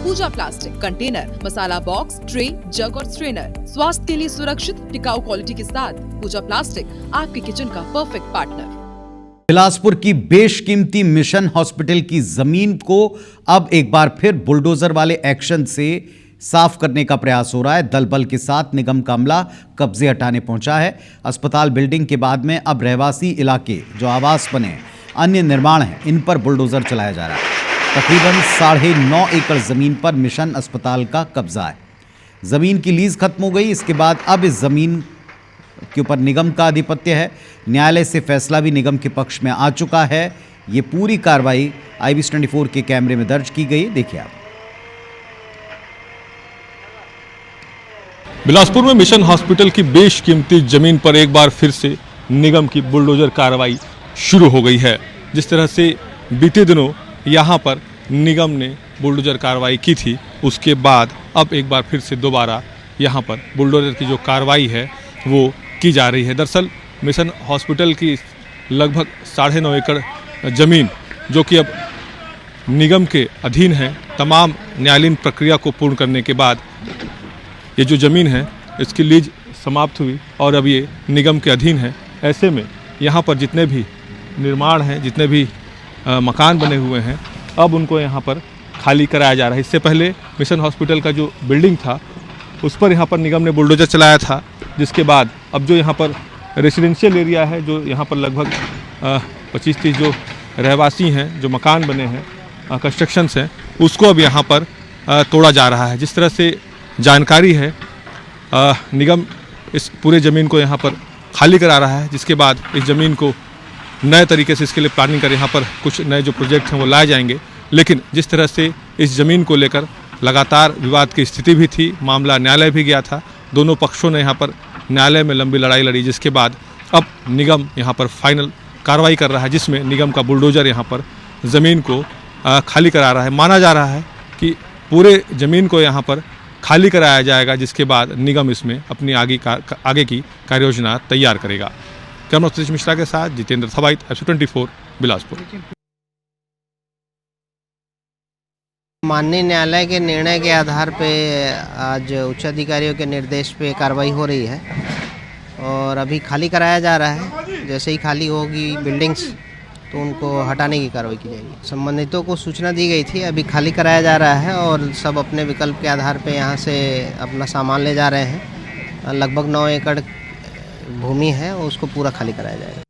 पूजा plastic, container, मसाला box, tray, जग और strainer. स्वास्थ्य के लिए सुरक्षित टिकाऊ क्वालिटी के साथ पूजा प्लास्टिक आपके किचन का परफेक्ट पार्टनर। बिलासपुर की बेशकीमती मिशन हॉस्पिटल की जमीन को अब एक बार फिर बुलडोजर वाले एक्शन से साफ करने का प्रयास हो रहा है। दल बल के साथ निगम का अमला कब्जे हटाने पहुंचा है। अस्पताल बिल्डिंग के बाद में अब रहवासी इलाके जो आवास बने, अन्य निर्माण हैं, इन पर बुलडोजर चलाया जा रहा है। तकरीबन 9.5 एकड़ जमीन पर मिशन अस्पताल का कब्जा है। जमीन की लीज खत्म हो गई। इसके बाद अब इस जमीन के ऊपर निगम का आधिपत्य है। न्यायालय से फैसला भी निगम के पक्ष में आ चुका है। ये पूरी कार्रवाई IBC 24 के कैमरे में दर्ज की गई। देखिए आप। बिलासपुर में मिशन हॉस्पिटल की बेशकीमती जमीन पर एक बार फिर से निगम की बुलडोजर कार्रवाई शुरू हो गई है। जिस तरह से बीते दिनों यहां पर निगम ने बुलडोजर कार्रवाई की थी, उसके बाद अब एक बार फिर से दोबारा यहां पर बुलडोजर की जो कार्रवाई है वो की जा रही है। दरअसल मिशन हॉस्पिटल की लगभग 9.5 एकड़ ज़मीन जो कि अब निगम के अधीन है, तमाम न्यायालयीन प्रक्रिया को पूर्ण करने के बाद ये जो ज़मीन है इसकी लीज समाप्त हुई और अब ये निगम के अधीन है। ऐसे में यहाँ पर जितने भी निर्माण हैं, जितने भी मकान बने हुए हैं, अब उनको यहाँ पर खाली कराया जा रहा है। इससे पहले मिशन हॉस्पिटल का जो बिल्डिंग था उस पर यहाँ पर निगम ने बुलडोजर चलाया था, जिसके बाद अब जो यहाँ पर रेसिडेंशियल एरिया है, जो यहाँ पर लगभग 25-30 जो रहवासी हैं, जो मकान बने हैं, कंस्ट्रक्शंस हैं, उसको अब यहाँ पर तोड़ा जा रहा है। जिस तरह से जानकारी है, निगम इस पूरे ज़मीन को यहाँ पर खाली करा रहा है, जिसके बाद इस ज़मीन को नए तरीके से इसके लिए प्लानिंग कर यहाँ पर कुछ नए जो प्रोजेक्ट हैं वो लाए जाएंगे। लेकिन जिस तरह से इस ज़मीन को लेकर लगातार विवाद की स्थिति भी थी, मामला न्यायालय भी गया था, दोनों पक्षों ने यहाँ पर न्यायालय में लंबी लड़ाई लड़ी, जिसके बाद अब निगम यहाँ पर फाइनल कार्रवाई कर रहा है, जिसमें निगम का बुलडोजर यहाँ पर ज़मीन को खाली करा रहा है। माना जा रहा है कि पूरे ज़मीन को यहाँ पर खाली कराया जाएगा, जिसके बाद निगम इसमें अपनी आगे की कार्ययोजना तैयार करेगा। कैमरा सतीश मिश्रा के साथ जितेंद्र थवाइत, IBC 24 बिलासपुर। माननीय न्यायालय के निर्णय के आधार पे आज उच्च अधिकारियों के निर्देश पे कार्रवाई हो रही है और अभी खाली कराया जा रहा है। जैसे ही खाली होगी बिल्डिंग्स तो उनको हटाने की कार्रवाई की जाएगी। संबंधितों को सूचना दी गई थी, अभी खाली कराया जा रहा है और सब अपने विकल्प के आधार पे यहाँ से अपना सामान ले जा रहे हैं। लगभग 9 एकड़ भूमि है, उसको पूरा खाली कराया जाएगा।